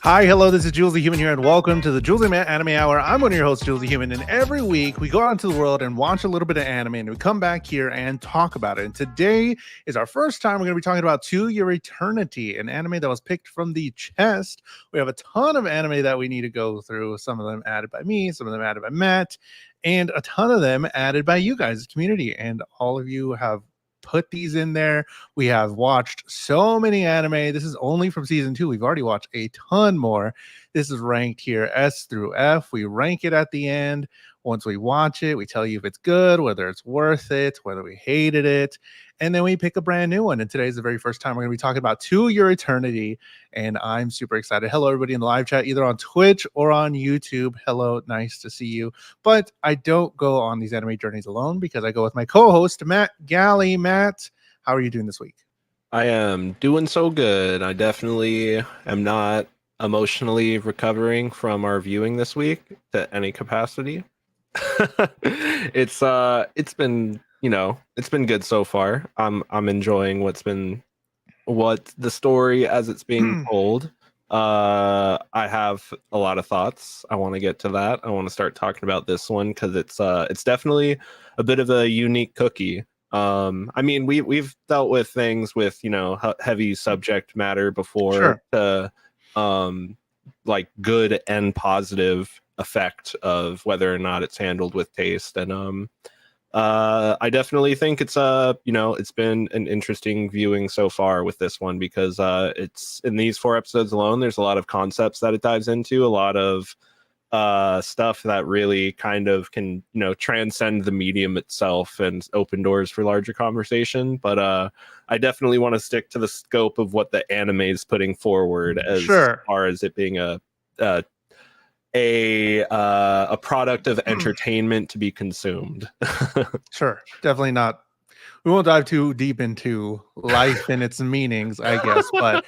Hi, hello, this is JulesTheHuman here, and welcome to the JulesTheHuman Anime Hour. I'm one of your hosts, JulesTheHuman, and every week we go out into the world and watch a little bit of anime, and we come back here and talk about it. And today is our first time we're going to be talking about To Your Eternity, an anime that was picked from the chest. We have a ton of anime that we need to go through, some of them added by me, some of them added by Matt, and a ton of them added by you guys, the community, and all of you have put these in there. We have watched so many anime. This is only from season 2. We've already watched a ton more. This is ranked here S through F. We rank it at the end. Once we watch it, we tell you if it's good, whether it's worth it, whether we hated it, and then we pick a brand new one. And today is the very first time we're going to be talking about To Your Eternity, and I'm super excited. Hello, everybody in the live chat, either on Twitch or on YouTube. Hello, nice to see you. But I don't go on these anime journeys alone because I go with my co-host, Matt Galley. Matt, how are you doing this week? I am doing so good. I definitely am not emotionally recovering from our viewing this week to any capacity. It's been, it's been good so far. I'm enjoying what the story as it's being told. I have a lot of thoughts. I want to get to that. I want to start talking about this one because it's definitely a bit of a unique cookie. I mean, we've dealt with things with heavy subject matter before, Sure. to like good and positive effect of whether or not it's handled with taste. And I definitely think it's been an interesting viewing so far with this one because it's in these 4 episodes alone. There's a lot of concepts that it dives into, a lot of stuff that really kind of can transcend the medium itself and open doors for larger conversation. But I definitely want to stick to the scope of what the anime is putting forward as far as it being a product of entertainment to be consumed. Sure, definitely not. We won't dive too deep into life and its meanings, I guess, but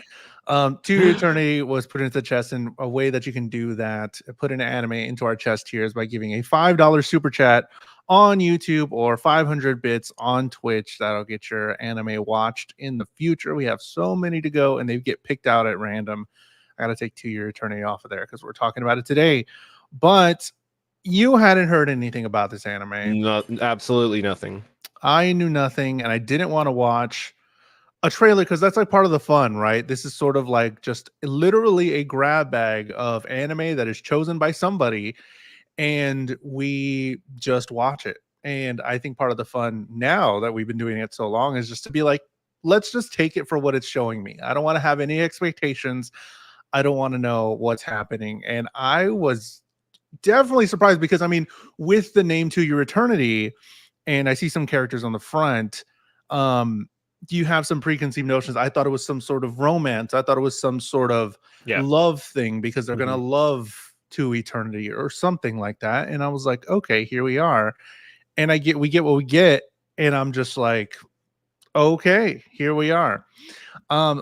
To Your Eternity was put into the chest, and a way that you can do that, put an anime into our chest here, is by giving a $5 super chat on YouTube or 500 bits on Twitch. That'll get your anime watched in the future. We have so many to go, and they get picked out at random. I gotta take To Your Eternity off of there because we're talking about it today. But you hadn't heard anything about this anime. No, absolutely nothing. I knew nothing, and I didn't want to watch a trailer because that's like part of the fun, right? This is sort of like just literally a grab bag of anime that is chosen by somebody, and we just watch it. And I think part of the fun now that we've been doing it so long is just to be like, let's just take it for what it's showing me. I don't want to have any expectations. I don't want to know what's happening. And I was definitely surprised because, I mean, with the name To Your Eternity, and I see some characters on the front, you have some preconceived notions. I thought it was some sort of romance. I thought it was some sort of love thing because they're going to love to eternity or something like that. And I was like, okay, here we are. And we get what we get. And I'm just like, okay, here we are.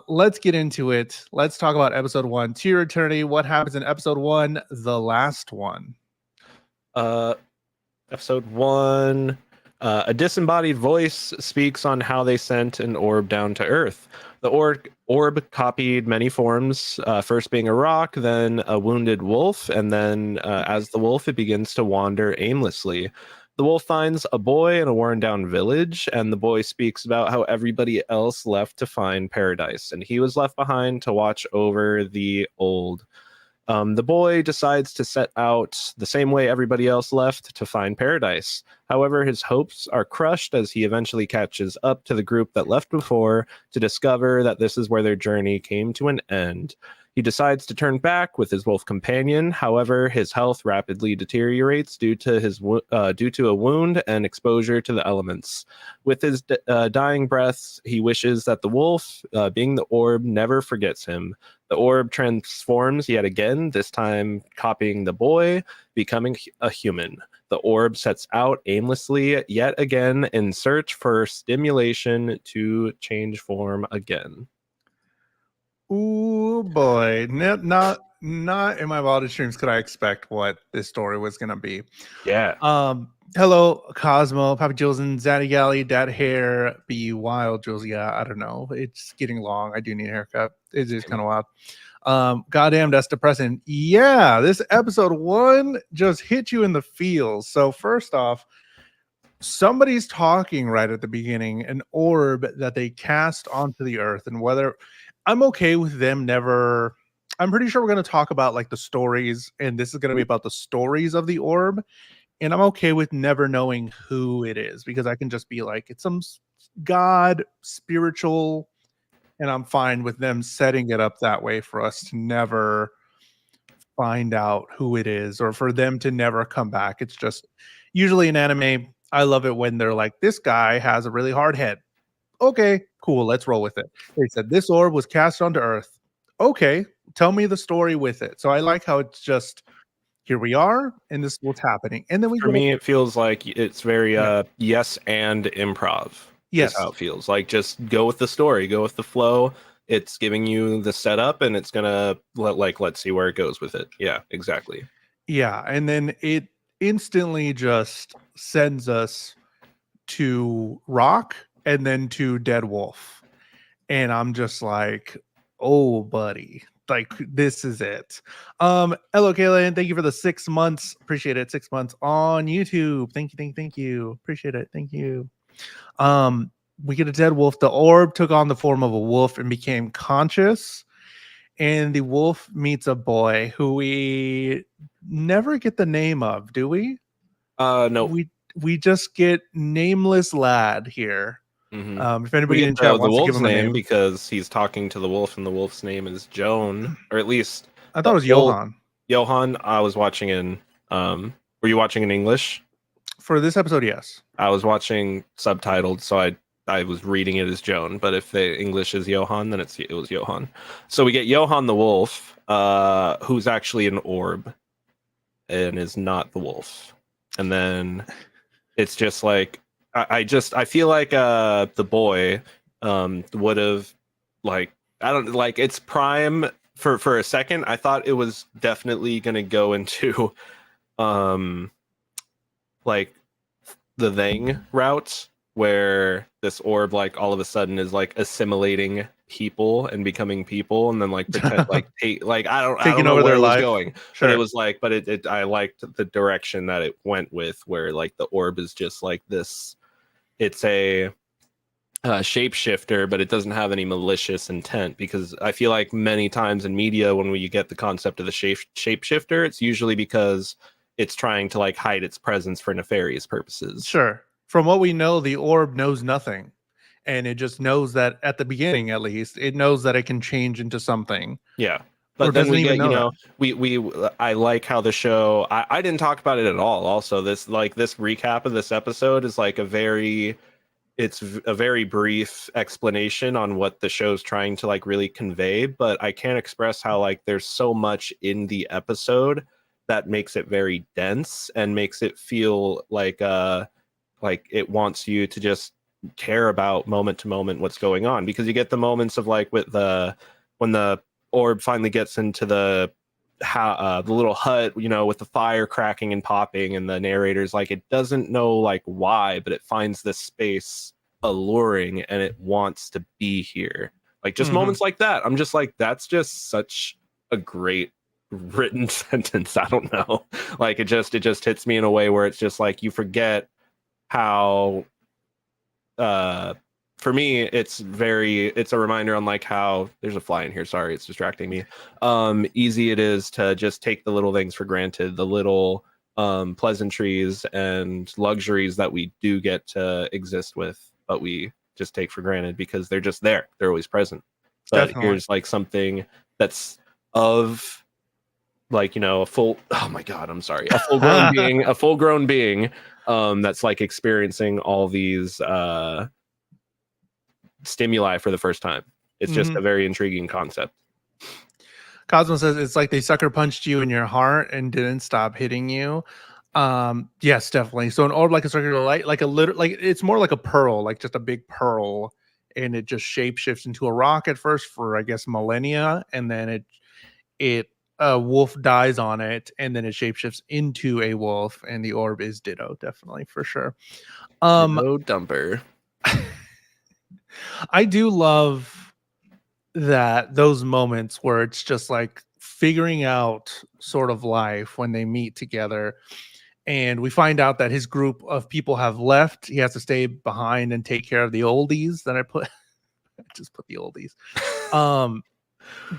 Let's get into it. Let's talk about episode 1, To Your Eternity. What happens in episode 1, the last one? Episode 1. A disembodied voice speaks on how they sent an orb down to Earth. The orb copied many forms, first being a rock, then a wounded wolf, and then as the wolf, it begins to wander aimlessly. The wolf finds a boy in a worn-down village, and the boy speaks about how everybody else left to find paradise, and he was left behind to watch over the old. The boy decides to set out the same way everybody else left to find paradise. However, his hopes are crushed as he eventually catches up to the group that left before to discover that this is where their journey came to an end. He decides to turn back with his wolf companion. However, his health rapidly deteriorates due to a wound and exposure to the elements. With his dying breaths, he wishes that the wolf, being the orb, never forgets him. The orb transforms yet again, this time copying the boy, becoming a human. The orb sets out aimlessly yet again in search for stimulation to change form again. Ooh boy, not in my wildest dreams could I expect what this story was gonna be. Yeah. Hello, Cosmo, Papa Jules, and Zaddy Galley, Dad Hair, Be Wild, Jules. Yeah, I don't know. It's getting long. I do need a haircut. It's just kind of wild. Goddamn, that's depressing. Yeah, this episode 1 just hit you in the feels. So first off, somebody's talking right at the beginning, an orb that they cast onto the earth, and whether I'm okay with them never. I'm pretty sure we're going to talk about like the stories, and this is going to be about the stories of the orb. And I'm okay with never knowing who it is because I can just be like, it's some god, spiritual, and I'm fine with them setting it up that way for us to never find out who it is or for them to never come back. It's just usually in anime, I love it when they're like, this guy has a really hard head. Okay, cool, let's roll with it. They said this orb was cast onto Earth. Okay, tell me the story with it. So I like how it's just here we are, and this is what's happening. And then we For get me, it feels like it's very Yeah. yes and improv. Is Yes. how it feels. Like just go with the story, go with the flow. It's giving you the setup, and it's gonna let's see where it goes with it. Yeah, exactly. Yeah, and then it instantly just sends us to Rock and then to Dead Wolf. And I'm just like, oh buddy, like this is it. Hello Kaylin, thank you for the 6 months. Appreciate it. 6 months on YouTube. Thank you. Appreciate it. Thank you. We get a dead wolf. The orb took on the form of a wolf and became conscious. And the wolf meets a boy who we never get the name of, do we? No. We just get nameless lad here. Mm-hmm. If We anybody get in chat the wants to give wolf's him a name name, because he's talking to the wolf, and the wolf's name is Joan, or at least I thought the it was old Johan. Johan. I was watching in. Were you watching in English? For this episode, yes. I was watching subtitled, so I was reading it as Joan. But if the English is Johan, then it was Johan. So we get Johan the wolf, who's actually an orb, and is not the wolf. And then it's just like I feel like the boy would have like I don't like it's prime for a second. I thought it was definitely gonna go into um like the Thing route where this orb like all of a sudden is like assimilating people and becoming people and then like pretend like I don't Taking know over where their it was life. going. Sure. But it was like it I liked the direction that it went with where like the orb is just like this. It's a shapeshifter, but it doesn't have any malicious intent because I feel like many times in media when we get the concept of the shapeshifter, it's usually because it's trying to like hide its presence for nefarious purposes. Sure. From what we know, the orb knows nothing. And it just knows that at the beginning, at least, it knows that it can change into something. Yeah. Or But then doesn't we even get, you know know, we I like how the show I didn't talk about it at all. Also, this recap of this episode is like a very brief explanation on what the show's trying to like really convey, but I can't express how like there's so much in the episode that makes it very dense and makes it feel like it wants you to just care about moment to moment what's going on, because you get the moments of like with when the orb finally gets into the little hut, you know, with the fire cracking and popping, and the narrator's like, it doesn't know like why, but it finds this space alluring and it wants to be here. Like just moments like that, I'm just like, that's just such a great written sentence. I don't know, like it just hits me in a way where it's just like you forget how for me it's a reminder on like how there's a fly in here, sorry, it's distracting me, easy it is to just take the little things for granted, the little pleasantries and luxuries that we do get to exist with, but we just take for granted because they're just there, they're always present. But Definitely. here's like something that's of like, you know, a full grown being that's like experiencing all these stimuli for the first time. It's just a very intriguing concept. Cosmo says it's like they sucker punched you in your heart and didn't stop hitting you. Yes, definitely. So an orb like a circular light, like it's more like a pearl, like just a big pearl, and it just shapeshifts into a rock at first for I guess millennia, and then it a wolf dies on it, and then it shapeshifts into a wolf, and the orb is Ditto, definitely for sure. Ditto dumper. I do love that those moments where it's just like figuring out sort of life when they meet together, and we find out that his group of people have left. He has to stay behind and take care of the oldies that I put. I just put the oldies. Um,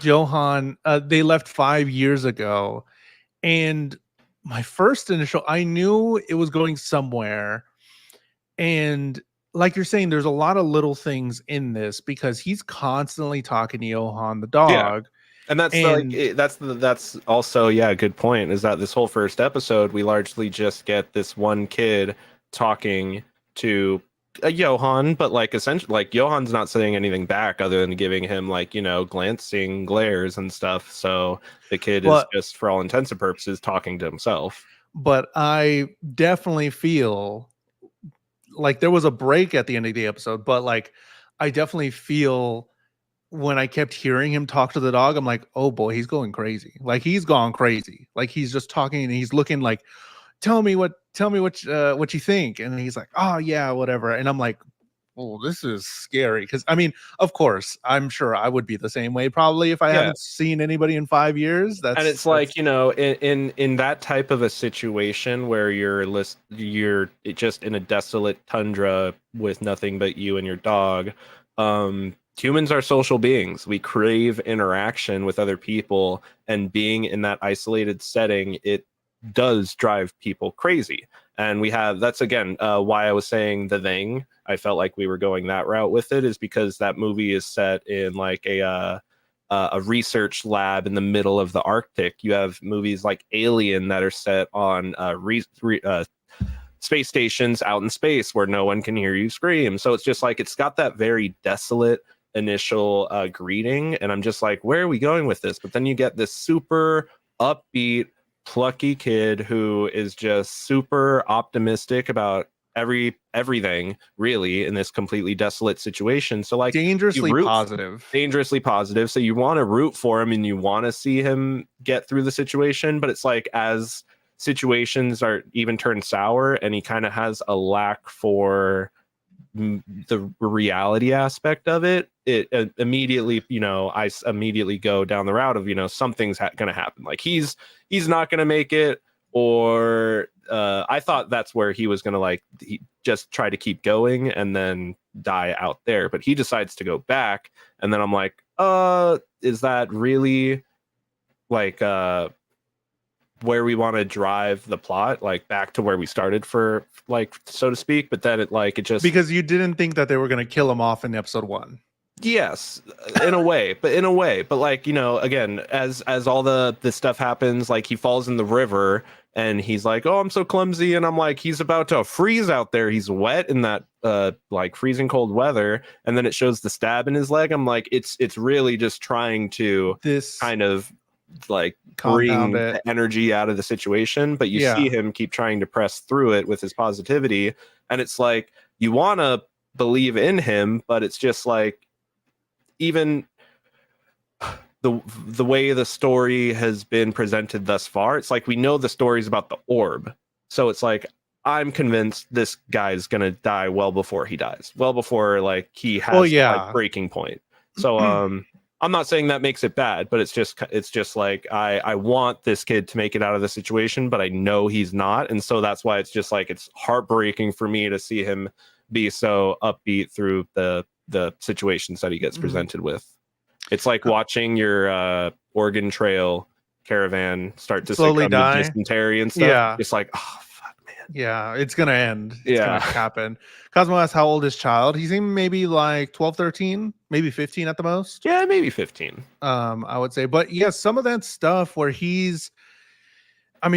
Johan, they left 5 years ago, and my first initial, I knew it was going somewhere, and like you're saying, there's a lot of little things in this because he's constantly talking to Johan the Yeah. dog, And that's the, like and that's also, yeah, a good point, is that this whole first episode we largely just get this one kid talking to Johan, but like essentially like Johan's not saying anything back other than giving him like, glancing glares and stuff. So the kid is but just, for all intents and purposes, talking to himself. but I definitely feel like there was a break at the end of the episode, but like I definitely feel when I kept hearing him talk to the dog, I'm like, oh boy, he's going crazy. Like he's gone crazy. Like he's just talking and he's looking like, tell me what you think. And he's like, oh yeah, whatever. And I'm like, oh, this is scary. Cause I mean, of course, I'm sure I would be the same way probably if I Yeah. haven't seen anybody in 5 years. And it's like, in that type of a situation where you're just in a desolate tundra with nothing but you and your dog. Humans are social beings. We crave interaction with other people, and being in that isolated setting, it does drive people crazy. And that's again why I was saying The Thing. I felt like we were going that route with it, is because that movie is set in like a research lab in the middle of the Arctic. You have movies like Alien that are set on space stations out in space where no one can hear you scream. So it's just like, it's got that very desolate initial greeting. And I'm just like, where are we going with this? But then you get this super upbeat, plucky kid who is just super optimistic about everything really in this completely desolate situation. So like, dangerously positive. dangerously positive. So you want to root for him and you want to see him get through the situation. But it's like, as situations are even turned sour and he kind of has a lack for the reality aspect of it, immediately, I immediately go down the route of, something's going to happen. Like he's not going to make it, or I thought that's where he was going to like just try to keep going and then die out there, but he decides to go back. And then I'm like, is that really like where we want to drive the plot, like back to where we started, for like, so to speak? But then it just, Because you didn't think that they were going to kill him off in episode 1. yes, in a way, but like, again, as all the stuff happens, like he falls in the river and he's like, oh, I'm so clumsy, and I'm like, he's about to freeze out there, he's wet in that like freezing cold weather, and then it shows the stab in his leg. I'm like, it's really just trying to This kind of like compound bring it. the energy out of the situation, but you Yeah. see him keep trying to press through it with his positivity, and it's like, you want to believe in him, but it's just like, even the way the story has been presented thus far, it's like, we know the story's about the orb, so it's like, I'm convinced this guy's gonna die well before he dies, well before like he has like breaking point. So I'm not saying that makes it bad, but it's just like, I want this kid to make it out of the situation, but I know he's not, and so that's why it's just like, it's heartbreaking for me to see him be so upbeat through the situations that he gets presented with. It's like watching your Oregon Trail caravan start to slowly succumb die to dysentery and stuff. Yeah. It's like, oh fuck, man. Yeah, it's gonna end. It's Yeah. gonna happen. Cosmo asks how old is child. He's in maybe like 12, 13, maybe 15 at the most. Yeah, maybe 15. I would say. But yeah, some of that stuff where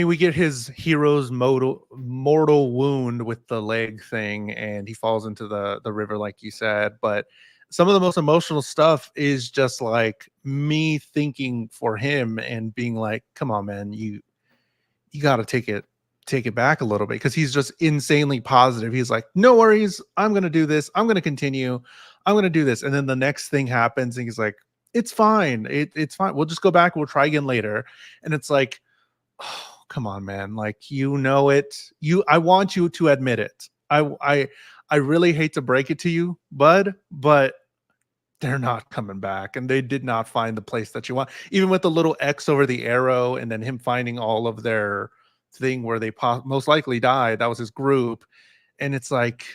we get his hero's mortal wound with the leg thing, and he falls into the river, like you said. But some of the most emotional stuff is just like me thinking for him and being like, come on, man, you got to take it back a little bit, because he's just insanely positive. He's like, no worries, I'm going to do this. I'm going to continue. I'm going to do this. And then the next thing happens and he's like, it's fine. It's fine. We'll just go back. We'll try again later. And it's like, oh, come on, man. Like, it. I want you to admit it. I really hate to break it to you, bud, but they're not coming back, and they did not find the place that you want. Even with the little X over the arrow, and then him finding all of their thing where they most likely died. That was his group, and it's like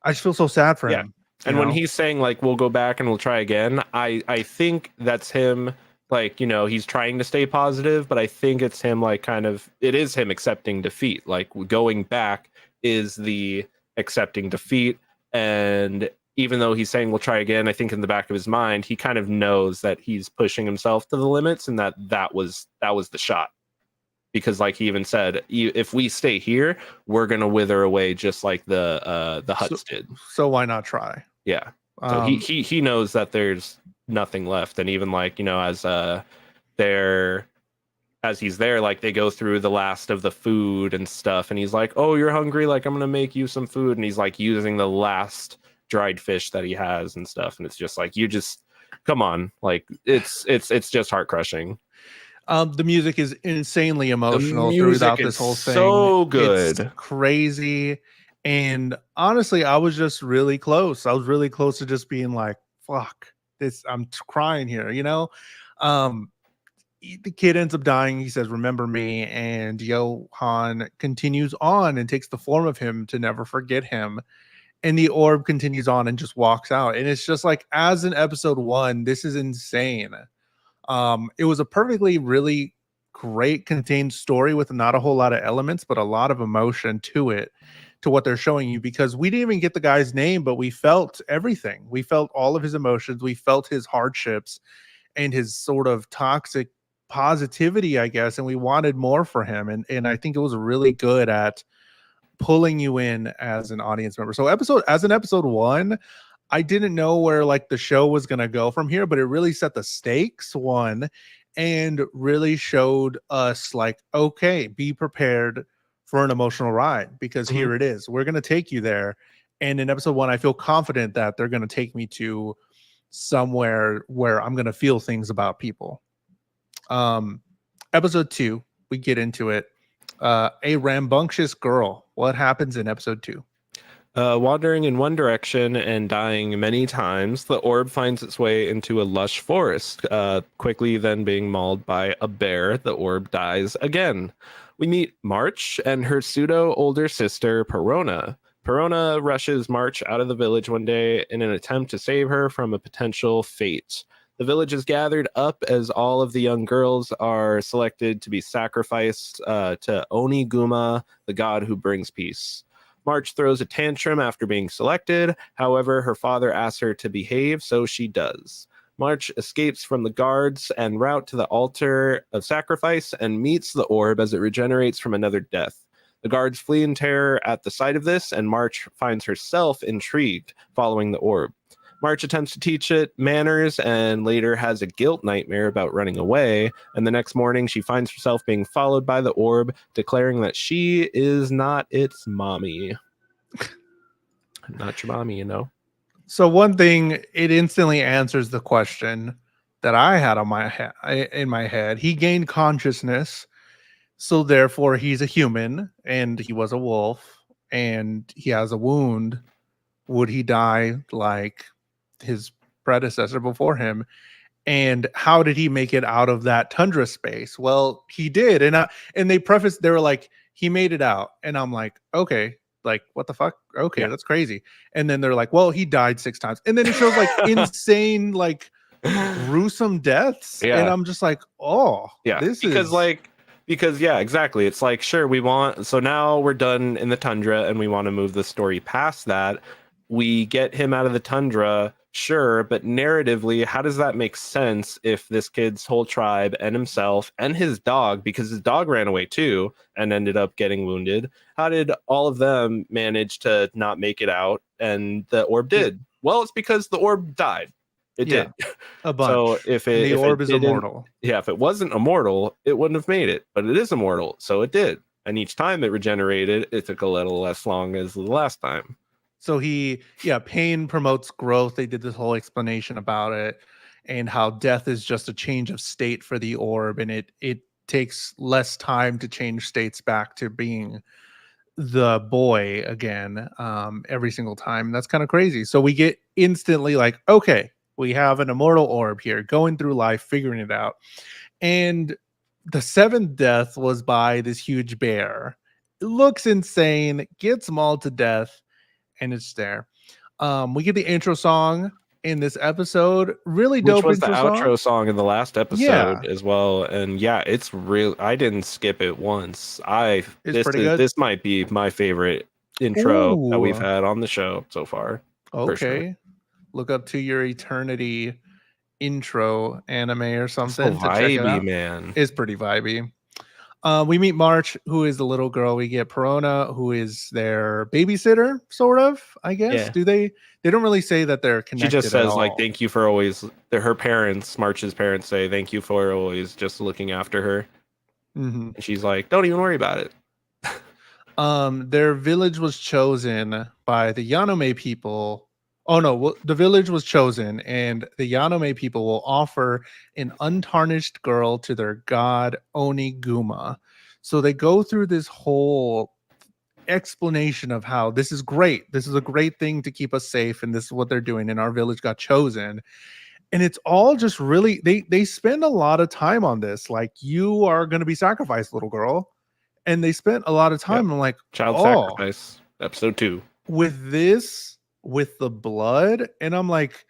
I just feel so sad for Yeah. him. You And when know, he's saying like we'll go back and we'll try again, I think that's him, like, he's trying to stay positive, but I think it's him like kind of, it is him accepting defeat. Like going back is the accepting defeat. And even though he's saying we'll try again, I think in the back of his mind he kind of knows that he's pushing himself to the limits, and that was the shot. Because like he even said, if we stay here, we're gonna wither away just like the huts did. so why not try? Yeah. So he knows that there's nothing left, and even like as he's there, like they go through the last of the food and stuff, and he's like, "Oh, you're hungry? Like I'm gonna make you some food," and he's like using the last dried fish that he has and stuff, and it's just like, you just come on, like it's just heart crushing. The music is insanely The emotional music throughout this is whole thing. so It's good. crazy. And honestly, I was just really close. I was really close to just being like, fuck, this, I'm crying here, you know? Um, the kid ends up dying. He says, remember me. And Johan continues on and takes the form of him to never forget him. And the orb continues on and just walks out. And it's just like, as in episode 1, this is insane. It was a perfectly really great contained story with not a whole lot of elements, but a lot of emotion to it, to what they're showing you, because we didn't even get the guy's name, but we felt everything. We felt all of his emotions. We felt his hardships and his sort of toxic positivity, I guess. And we wanted more for him. And I think it was really good at pulling you in as an audience member. So episode 1, I didn't know where like the show was going to go from here, but it really set the stakes, one, and really showed us like, okay, be prepared for an emotional ride, because Mhm. here it is. We're going to take you there. And in episode 1, I feel confident that they're going to take me to somewhere where I'm going to feel things about people. Episode 2, we get into it. A rambunctious girl. What happens in episode 2? Wandering in one direction and dying many times, the orb finds its way into a lush forest. Quickly then being mauled by a bear, the orb dies again. We meet March and her pseudo older sister, Perona. Perona rushes March out of the village one day in an attempt to save her from a potential fate. The village is gathered up as all of the young girls are selected to be sacrificed to Oniguma, the god who brings peace. March throws a tantrum after being selected. However, her father asks her to behave, so she does. March escapes from the guards en route to the altar of sacrifice and meets the orb as it regenerates from another death. The guards flee in terror at the sight of this, and March finds herself intrigued following the orb. March attempts to teach it manners and later has a guilt nightmare about running away. And the next morning, she finds herself being followed by the orb, declaring that she is not its mommy. Not your mommy, you know? So one thing, it instantly answers the question that I had in my head. He gained consciousness, so therefore he's a human, and he was a wolf, and he has a wound. Would he die like his predecessor before him? And how did he make it out of that tundra space? Well, he did. And they prefaced, they were like, he made it out. And I'm like, okay, like what the fuck? Okay, Yeah. that's crazy. And then they're like, well, he died 6 times. And then it shows like insane, like gruesome deaths. And Yeah. I'm just like, oh, Yeah. this Because, is like, yeah, exactly. It's like, sure, so now we're done in the tundra and we want to move the story past that. We get him out of the tundra, sure, but narratively, how does that make sense if this kid's whole tribe and himself and his dog, because his dog ran away too and ended up getting wounded, how did all of them manage to not make it out and the orb did? Well, it's because the orb died. It yeah, did. a So bunch. And the if it orb is didn't, immortal. yeah, if it wasn't immortal, it wouldn't have made it. But it is immortal, so it did. And each time it regenerated, it took a little less long as the last time. So pain promotes growth. They did this whole explanation about it, and how death is just a change of state for the orb, and it takes less time to change states back to being the boy again, every single time. That's kind of crazy. So we get instantly like, okay, We have an immortal orb here, going through life, figuring it out. And the seventh death was by this huge bear. It looks insane, gets mauled to death, and it's there. We get the intro song in this episode. Really Which dope was the intro song. outro song in the last Yeah, episode as well. And yeah, it's real. I didn't skip it once. it's pretty good. This might be my favorite intro that we've Ooh, had on the show so far. For sure. okay. Look up To Your Eternity intro anime or So something to check it vibey, out. man. It's pretty vibey. We meet March, who is the little girl. We get Perona, who is their babysitter, sort of, I guess. Yeah. They don't really say that they're She connected just at says all. like thank you for always her parents, March's parents say thank you for always just looking after her. Mhm. And she's like, don't even worry about it. Their village was chosen by the Yanome people. Oh no, well, the village was chosen, and the Yanome people will offer an untarnished girl to their god Oniguma. So they go through this whole explanation of how this is great. This is a great thing to keep us safe, and this is what they're doing. And our village got chosen. And it's all just really they spend a lot of time on this. Like, you are gonna be sacrificed, little girl. And they spent a lot of Yep. time. I'm like, Child oh, sacrifice, episode 2. with this, with the blood, and I'm like,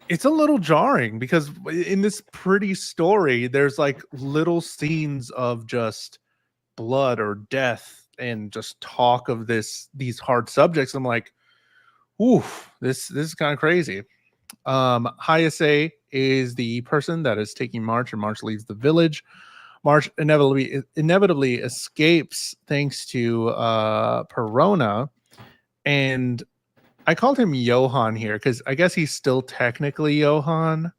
it's a little jarring because in this pretty story, there's like little scenes of just blood or death and just talk of these hard subjects. I'm like, ooh, this is kind of crazy. Hayase is the person that is taking March, and March leaves the village. March inevitably escapes thanks to Perona, and I called him Johan here because I guess he's still technically Johan,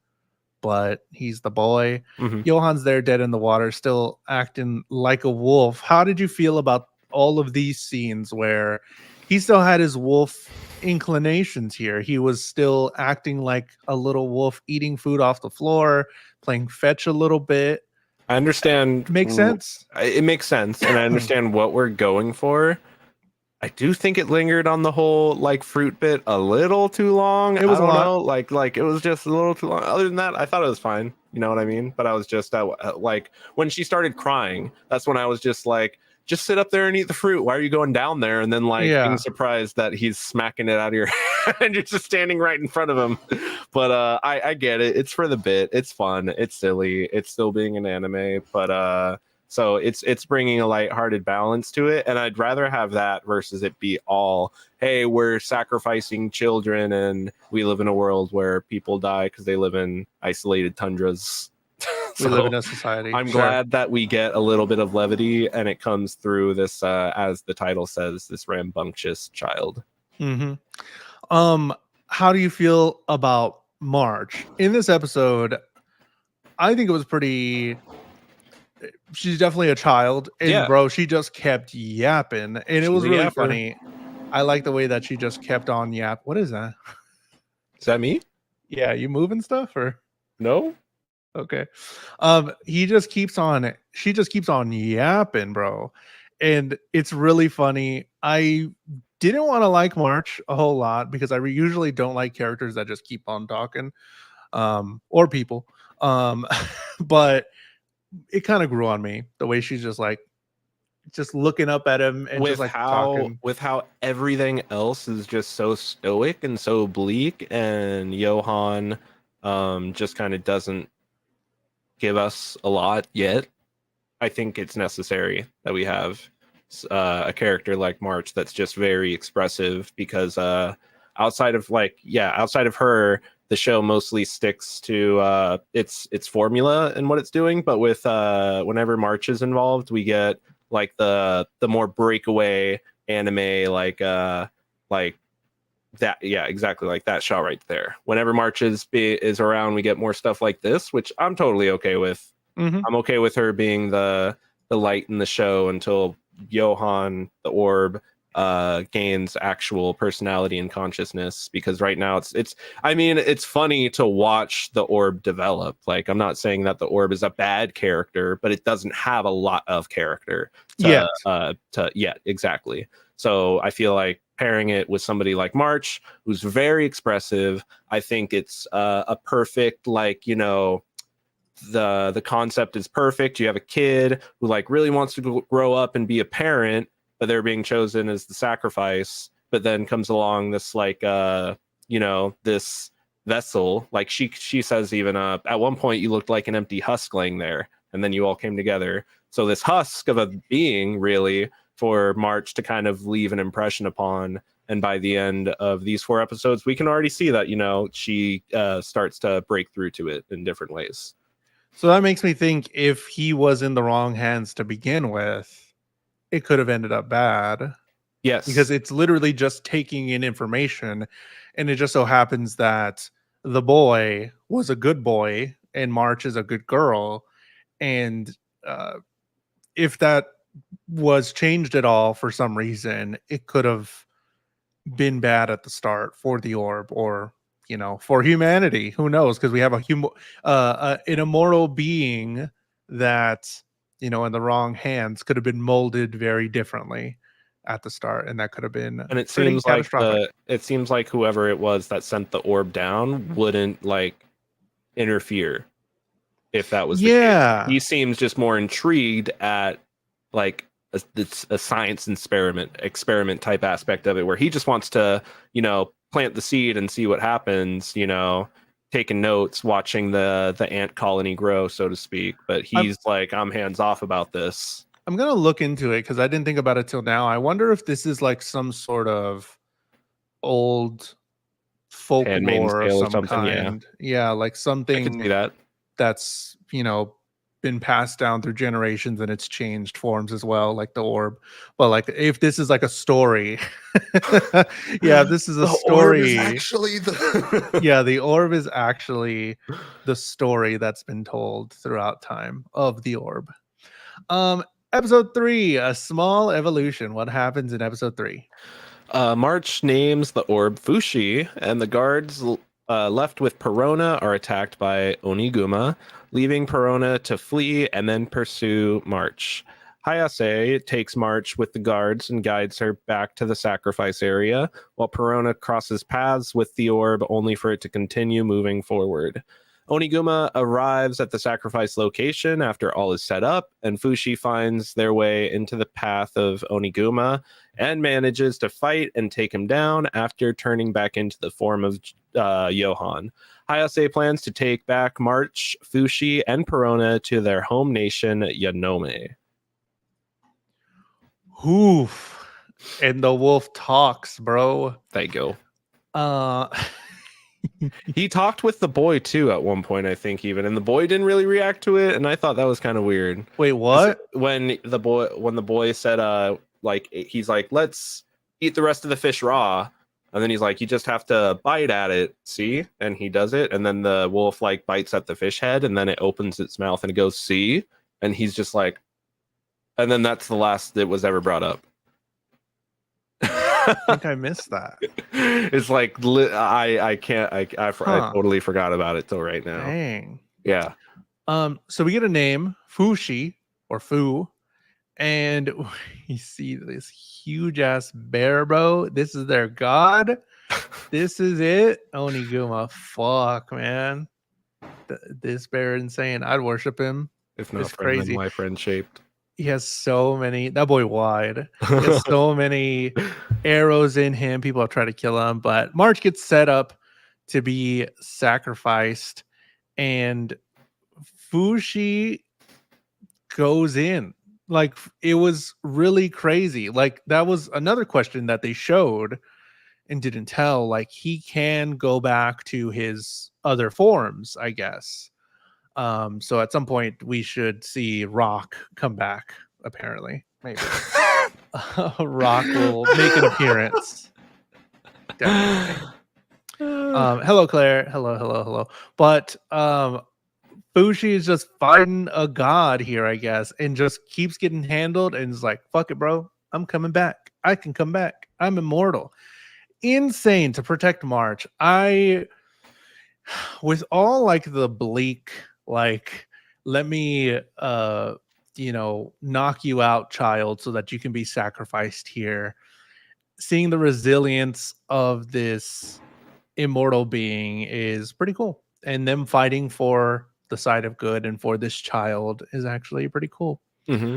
but he's the boy. Mm-hmm. Johan's there dead in the water, still acting like a wolf. How did you feel about all of these scenes where he still had his wolf inclinations here? He was still acting like a little wolf, eating food off the floor, playing fetch a little bit. I understand. Makes sense. It makes sense, and I understand what we're going for. I do think it lingered on the whole like fruit bit a little too long. It was I a don't lot. know, like it was just a little too long. Other than that, I thought it was fine. You know what I mean? But I was just like when she started crying, that's when I was just like, just sit up there and eat the fruit. Why are you going down there? And then like being surprised that he's smacking it out of your hand and you're just standing right in front of him. But I get it. It's for the bit. It's fun. It's silly. It's still being an anime, but so it's bringing a lighthearted balance to it, and I'd rather have that versus it be all, hey, we're sacrificing children and we live in a world where people die because they live in isolated tundras. We live in a society. I'm glad that we get a little bit of levity, and it comes through this, as the title says, this rambunctious child. Mm-hmm. How do you feel about March in this episode? I think it was pretty. She's definitely a child, and bro, she just kept yapping, and it was really funny. I like the way that she just kept on yap. What is that? Is that me? Yeah, you moving stuff or no? Okay. She just keeps on yapping, bro. And it's really funny. I didn't want to like March a whole lot because I usually don't like characters that just keep on talking, or people. But it kind of grew on me the way she's just like just looking up at him and just like talking. With how everything else is just so stoic and so bleak, and Johan just kind of doesn't give us a lot yet. I think it's necessary that we have a character like March that's just very expressive, because outside of her, the show mostly sticks to its formula and what it's doing. But with whenever March is involved, we get like the more breakaway anime, like that. Yeah, exactly, like that shot right there. Whenever March is around, we get more stuff like this, which I'm totally okay with. Mm-hmm. I'm okay with her being the light in the show until Johan, the orb, gains actual personality and consciousness, because right now it's funny to watch the orb develop. Like, I'm not saying that the orb is a bad character, but it doesn't have a lot of character yet. Exactly. So I feel like pairing it with somebody like March, who's very expressive. I think it's a perfect, like, you know, the concept is perfect. You have a kid who like really wants to grow up and be a parent, but they're being chosen as the sacrifice. But then comes along this like you know, this vessel. Like she says even at one point you looked like an empty husk laying there, and then you all came together. So this husk of a being really for March to kind of leave an impression upon. And by the end of these 4 episodes, we can already see that, you know, she starts to break through to it in different ways. So that makes me think if he was in the wrong hands to begin with, it could have ended up bad. Yes. Because it's literally just taking in information. And it just so happens that the boy was a good boy and March is a good girl. And if that was changed at all for some reason, it could have been bad at the start for the orb, or you know, for humanity. Who knows? Because we have an immoral being that, you know, in the wrong hands could have been molded very differently at the start, and that could have been And it pretty seems like catastrophic. it seems like whoever it was that sent the orb down wouldn't like interfere if that was the case. Yeah, He seems just more intrigued at like it's a science experiment type aspect of it, where he just wants to, you know, plant the seed and see what happens, you know, taking notes, watching the ant colony grow, so to speak. But he's like, I'm hands off about this. I'm gonna look into it because I didn't think about it till now. I wonder if this is like some sort of old Handmaid's folklore of Tale or some something. Yeah, kind. Yeah, like I could see something that. that's, you know, been passed down through generations and it's changed forms as well, like the orb. But like if this is like a story, yeah, this is a The orb is story. actually the Yeah, the orb is actually the story that's been told throughout time of the orb. Um, episode 3, a small evolution. What happens in episode 3? March names the orb Fushi, and the guards left with Perona are attacked by Oniguma, leaving Perona to flee and then pursue March. Hayase takes March with the guards and guides her back to the sacrifice area, while Perona crosses paths with the orb only for it to continue moving forward. Oniguma arrives at the sacrifice location after all is set up, and Fushi finds their way into the path of Oniguma and manages to fight and take him down after turning back into the form of Johan. Hayase plans to take back March, Fushi, and Perona to their home nation, Yanome. Oof. And the wolf talks, bro. There you go. Uh He talked with the boy too at one point, I think, even, and the boy didn't really react to it, and I thought that was kind of weird. Wait, what? When the boy said, like he's like, let's eat the rest of the fish raw, and then he's like, you just have to bite at it, see? And he does it, and then the wolf like bites at the fish head, and then it opens its mouth and it goes, see? And he's just like, and then that's the last that was ever brought up. I think I missed that. It's like I can't I totally forgot about it till right now. Dang. Yeah. So we get a name, Fushi or Fu, and we see this huge ass bear, bro. This is their god. This is it. Oniguma. Fuck, man. This bear insane. I'd worship him. If not It's friend, then crazy. my friend shaped. He has so many. That boy wide. He has so many arrows in him. People have tried to kill him, but March gets set up to be sacrificed, and Fushi goes in. Like, it was really crazy. Like, that was another question that they showed and didn't tell. Like, he can go back to his other forms, I guess. So at some point we should see Rock come back, apparently. Maybe. Rock will make an appearance. Definitely. Hello, Claire. Hello. But Fushi is just fighting a god here, I guess, and just keeps getting handled and is like, fuck it, bro. I'm coming back. I can come back. I'm immortal. Insane to protect March. With all like the bleak, like, let me knock you out, child, so that you can be sacrificed here. seeing the resilience of this immortal being is pretty cool. And them fighting for the side of good and for this child is actually pretty cool. Mm-hmm.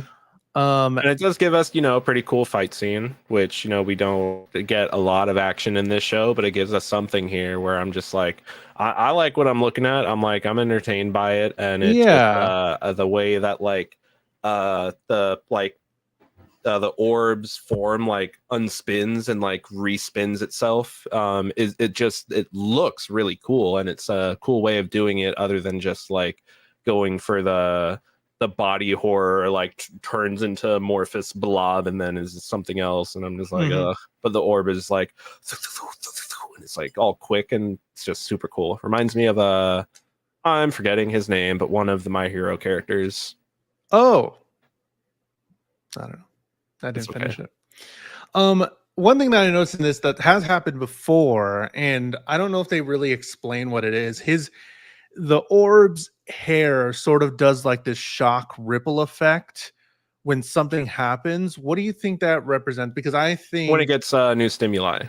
Um, And it does give us, a pretty cool fight scene, which, we don't get a lot of action in this show, but it gives us something here where I'm just like, I like what I'm looking at. I'm like, I'm entertained by it. And it's just yeah. the way that the orbs form like unspins and like respins itself. It looks really cool, and it's a cool way of doing it other than just like going for the body horror, like turns into amorphous blob and then is something else, and I'm just like Mhm. but the orb is like and it's like all quick and it's just super cool. Reminds me of I'm forgetting his name, but one of the My Hero characters. Oh, I don't know. I It's didn't okay. finish it. One thing that I noticed in this that has happened before, and I don't know if they really explain what it is. The orb's hair sort of does like this shock ripple effect when something happens. What do you think that represents? Because I When it think gets new stimuli.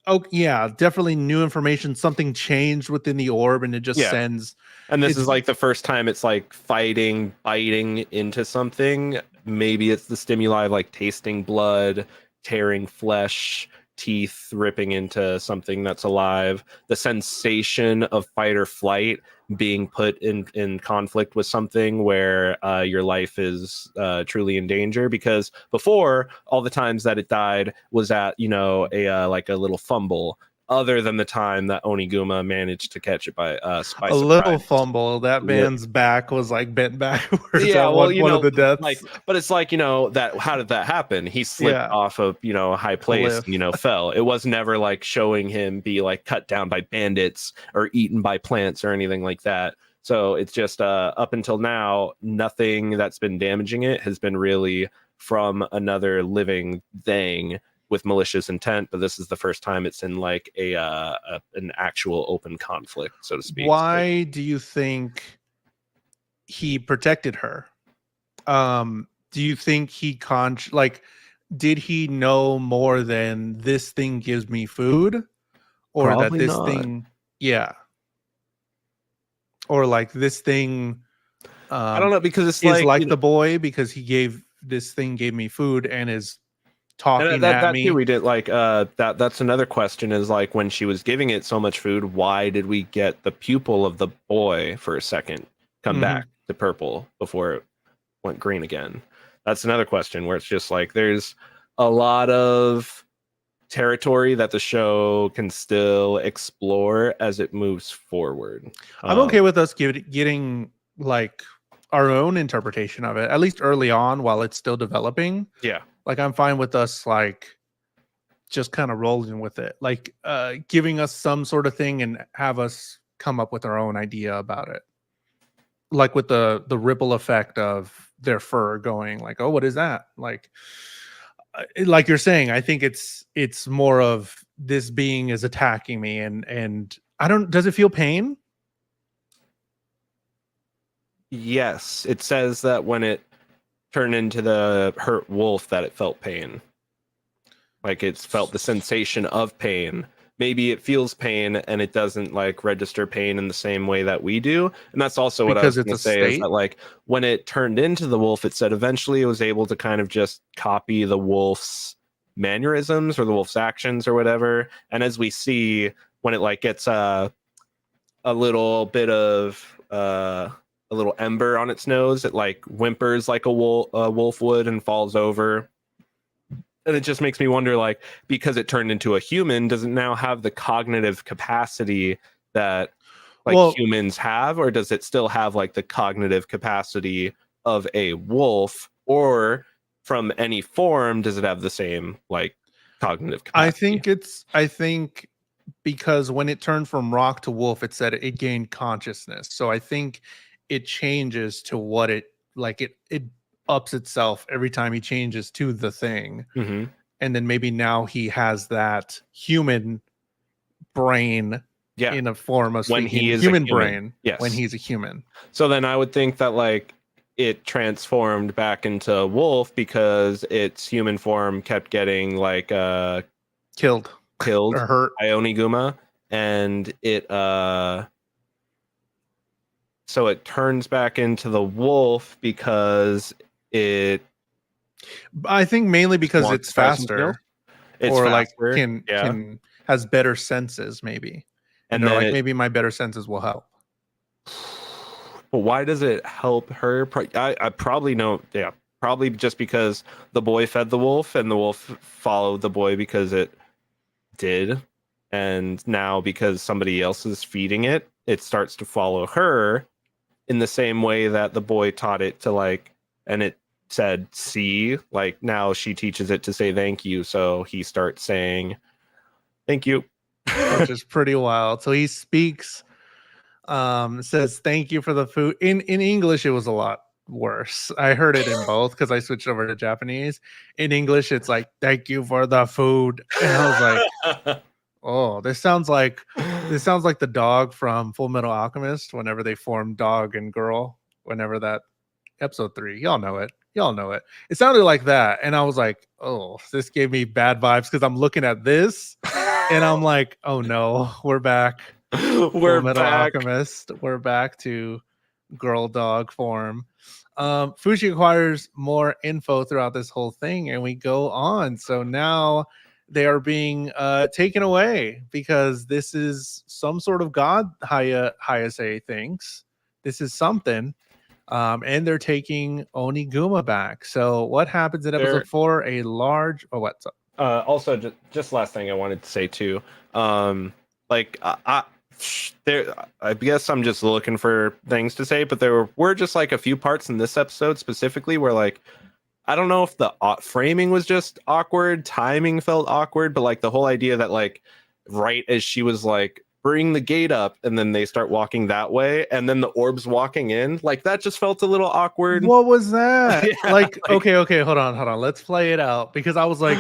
oh yeah, definitely new information. Something changed within the orb, and it just Yeah. sends. And this is It's like the first time it's like biting into something. Maybe it's the stimuli of like tasting blood, tearing flesh, teeth ripping into something that's alive, the sensation of fight or flight, being put in conflict with something where your life is truly in danger. Because before, all the times that it died was at a like a little fumble, other than the time that Oniguma managed to catch it by a little surprise. fumble. That man's back was like bent backwards Yeah, at well, one of the like, deaths. but it's like, that how did that happen? He slipped Yeah, off of, a high place cliff. and, fell. It was never like showing him be like cut down by bandits or eaten by plants or anything like that. So it's just up until now, nothing that's been damaging it has been really from another living thing with malicious intent. But this is the first time it's in like an actual open conflict, so to speak. So, Why do you think he protected her? Do you think he like did he know more than this thing gives me food, or that probably this not. thing, yeah, or like this thing I don't um know, because it's is like, like the boy because this thing gave me food and is and talking that at that too, me. we did like that's another question, is like, when she was giving it so much food, why did we get the pupil of the boy for a second come Hmm. back to purple before it went green again? That's another question where it's just like there's a lot of territory that the show can still explore as it moves forward. I'm okay with us getting like our own interpretation of it, at least early on while it's still developing. Yeah. Like I'm fine with us like just kind of rolling with it, like giving us some sort of thing and have us come up with our own idea about it, like with the ripple effect of their fur going like, oh, what is that? Like you're saying, I think it's more of this being is attacking me, and I don't, does it feel pain? Yes, it says that when it turned into the hurt wolf that it felt pain. Like it's felt the sensation of pain. Maybe it feels pain and it doesn't like register pain in the same way that we do. And that's also what I was Because it's going a to say, is that state. like when it turned into the wolf, it said eventually it was able to kind of just copy the wolf's mannerisms or the wolf's actions or whatever. And as we see, when it like gets a little bit of a little ember on its nose, it like whimpers like a wolf would and falls over. And it just makes me wonder, like, because it turned into a human, does it now have the cognitive capacity that like Well, humans have, or does it still have like the cognitive capacity of a wolf? Or from any form, does it have the same like cognitive capacity? I think because when it turned from rock to wolf, it said it gained consciousness. So I think it changes to what it like it ups itself every time he changes to the thing. Hmm. And then maybe now he has that human brain Yeah, in a form of when he speaking is a human human. brain when Yes. he's a human. So then I would think that like it transformed back into a wolf because its human form kept getting like Killed killed or hurt. by Oniguma, and it so it turns back into the wolf because it I think mainly because wants it's to try something else. faster, It's or like faster, yeah, can has better senses maybe, and and they're then like it. maybe my better senses will help. But why does it help her? I probably know. Yeah, probably just because the boy fed the wolf, and the wolf followed the boy because it did, and now because somebody else is feeding it, it starts to follow her in the same way that the boy taught it to like, and it said see, like now she teaches it to say thank you, so he starts saying thank you. Which is pretty wild. So he speaks, says thank you for the food. In English, it was a lot worse. I heard it in both because I switched over to Japanese. In English, it's like thank you for the food, and I was like, oh, this sounds like the dog from Full Metal Alchemist. Whenever they form dog and girl, whenever that episode 3, y'all know it. Y'all know it. It sounded like that, and I was like, oh, this gave me bad vibes because I'm looking at this and I'm like, oh no, we're back. Full We're Metal back. Alchemist. We're back to girl dog form. Fushi acquires more info throughout this whole thing, and we go on. So now they are being taken away because this is some sort of god. Hayase thinks this is something, and they're taking Oniguma back. So what happens in There, episode 4? A large. Oh, what's up? also, just last thing I wanted to say too. Like there, I guess I'm just looking for things to say, but there were just like a few parts in this episode specifically where like I don't know if the framing was just awkward, timing felt awkward, but like the whole idea that like right as she was like bring the gate up and then they start walking that way and then the orbs walking in, like that just felt a little awkward. What was that? Yeah, Like, okay, hold on. Let's play it out because I was like,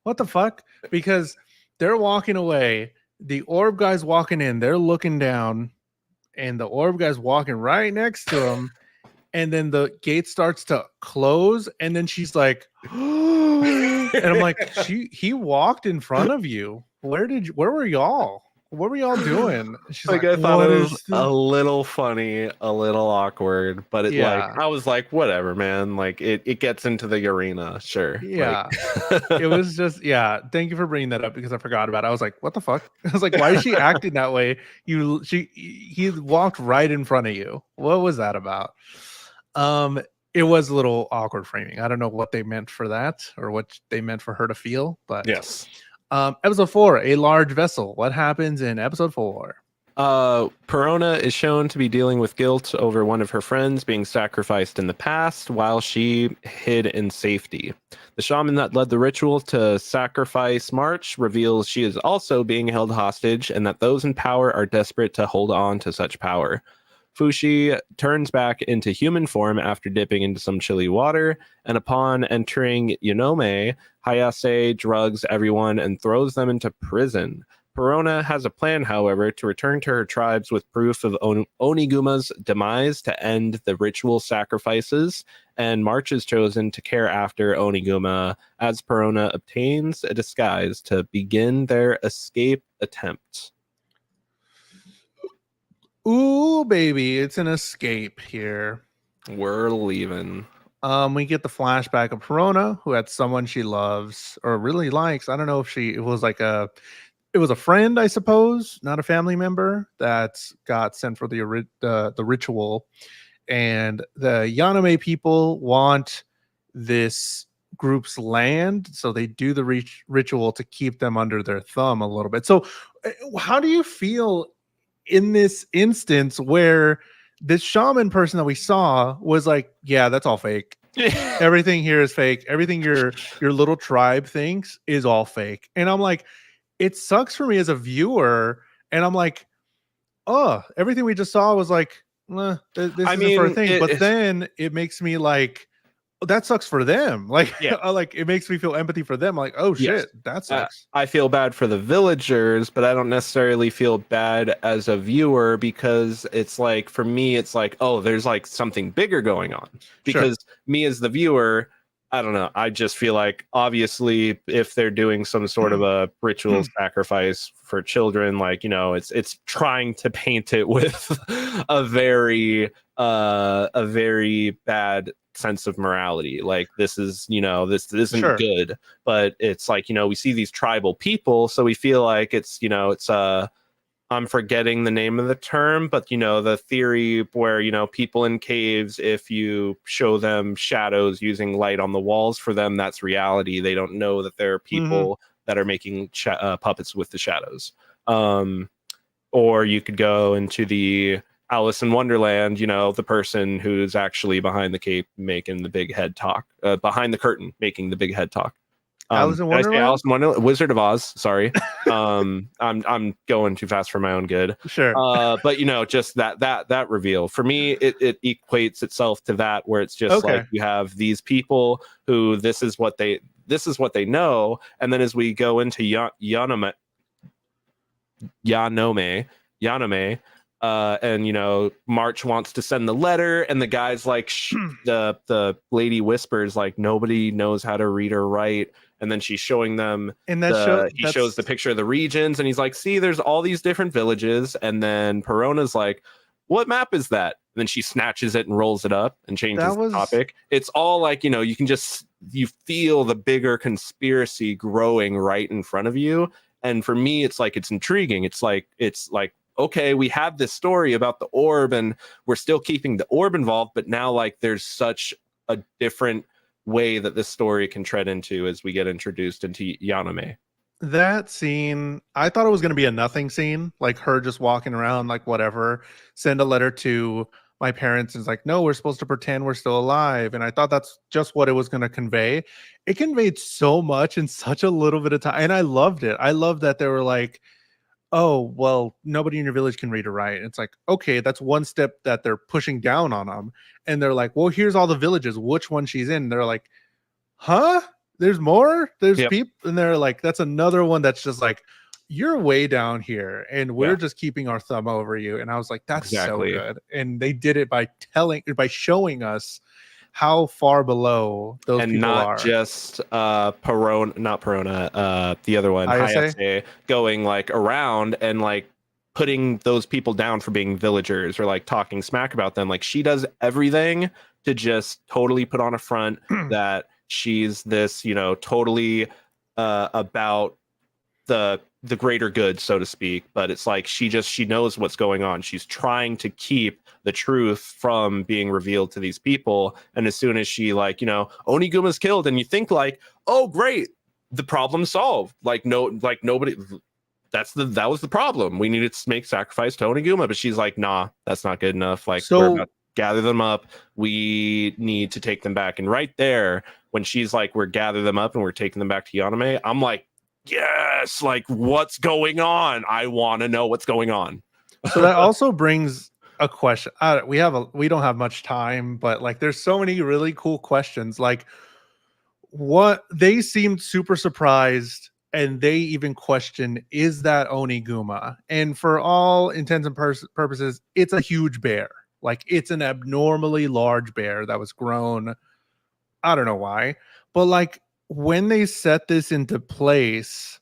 what the fuck? Because they're walking away. The orb guy's walking in. They're looking down, and the orb guy's walking right next to him. And then the gate starts to close, and then she's like, and I'm like, he walked in front of you. Where were y'all? What were y'all doing? And she's like like, I thought what it is was this? a little funny, a little awkward, but it like Yeah. I was like, whatever, man. Like it gets into the arena, sure. Like Yeah. It was just, yeah. Thank you for bringing that up because I forgot about it. I was like, what the fuck? I was like, why is she acting that way? He walked right in front of you. What was that about? It was a little awkward framing. I don't know what they meant for that or what they meant for her to feel, but yes. episode 4, a large vessel. What happens in episode 4? Perona is shown to be dealing with guilt over one of her friends being sacrificed in the past while she hid in safety. The shaman that led the ritual to sacrifice March reveals she is also being held hostage and that those in power are desperate to hold on to such power. Fushi turns back into human form after dipping into some chilly water, and upon entering Yonome, Hayase drugs everyone and throws them into prison. Perona has a plan, however, to return to her tribes with proof of Oniguma's demise to end the ritual sacrifices, and March is chosen to care after Oniguma as Perona obtains a disguise to begin their escape attempt. Ooh, baby, it's an escape here. We're leaving. We get the flashback of Perona, who had someone she loves or really likes. I don't know if it was like it was a friend, I suppose, not a family member that got sent for the ritual. And the Yaname people want this group's land, so they do the ritual to keep them under their thumb a little bit. So, how do you feel in this instance where this shaman person that we saw was like, yeah, that's all fake. Everything here is fake. Everything your little tribe thinks is all fake. And I'm like, it sucks for me as a viewer. And I'm like, oh, everything we just saw was like, this I isn't for a mean, thing. But then it makes me like, that sucks for them. Like, Yeah. like it makes me feel empathy for them. Like, oh Yes. shit, that sucks. I feel bad for the villagers, but I don't necessarily feel bad as a viewer because it's like, for me, it's like, oh, there's like something bigger going on. Sure. Because me as the viewer, I don't know. I just feel like, obviously, if they're doing some sort of a ritual sacrifice for children, like, it's trying to paint it with a very bad sense of morality. Like, this is, this isn't Sure. good. But it's like, we see these tribal people, so we feel like it's, I'm forgetting the name of the term, but the theory where people in caves, if you show them shadows using light on the walls, for them that's reality. They don't know that there are Mm-hmm. people that are making puppets with the shadows. Or you could go into the Alice in Wonderland, the person who's actually behind the cape making the big head talk, behind the curtain making the big head talk. Alice in Did I say Wonderland? Alice in Wonderland? Wizard of Oz. Sorry. I'm going too fast for my own good. Sure. But just that reveal for me, it equates itself to that, where it's just like, Okay. you have these people who this is what they know, and then as we go into Yanome, and March wants to send the letter, and the guy's like, the lady whispers like, nobody knows how to read or write, and then she's showing them And that show he shows the picture of the regions, and he's like, see, there's all these different villages, and then Perona's like, what map is that? And then she snatches it and rolls it up and changes that the was topic. It's all like, you feel the bigger conspiracy growing right in front of you. And for me, it's like, it's intriguing. It's like, okay, we have this story about the orb, and we're still keeping the orb involved, but now like there's such a different way that this story can tread into as we get introduced into Yanome. that scene. I thought it was going to be a nothing scene, like her just walking around, like whatever. Send a letter to my parents, and it's like, no, we're supposed to pretend we're still alive. And I thought that's just what it was going to convey. It conveyed so much in such a little bit of time, and I loved it. I loved that they were like, oh, well, nobody in your village can read or write. It's like, okay, that's one step that they're pushing down on them. And they're like, well, here's all the villages, which one she's in. And they're like, huh? There's more? There's Yep. people. And they're like, that's another one that's just like, you're way down here and we're just keeping our thumb over you. And I was like, that's Exactly. so good. And they did it by showing us how far below those and people not are. just not Perona, the other one, ISA? Hayase, going like around and like putting those people down for being villagers or like talking smack about them. Like, she does everything to just totally put on a front that she's this, totally about the greater good, so to speak. But it's like, she knows what's going on. She's trying to keep the truth from being revealed to these people. And as soon as she like, Oniguma's killed, and you think like, oh great, the problem solved. Like, no, like nobody, that was the problem. We needed to make sacrifice to Oniguma. But she's like, nah, that's not good enough. Like, we're about to gather them up. We need to take them back. And right there, when she's like, we're gather them up and we're taking them back to Yanome, I'm like, yes, like, what's going on? I want to know what's going on. So that also brings a question. We don't have much time, but like, there's so many really cool questions. Like, what they seemed super surprised, and they even questioned, is that Oniguma? And for all intents and purposes, it's a huge bear. Like, it's an abnormally large bear that was grown. I don't know why, but like, when they set this into place,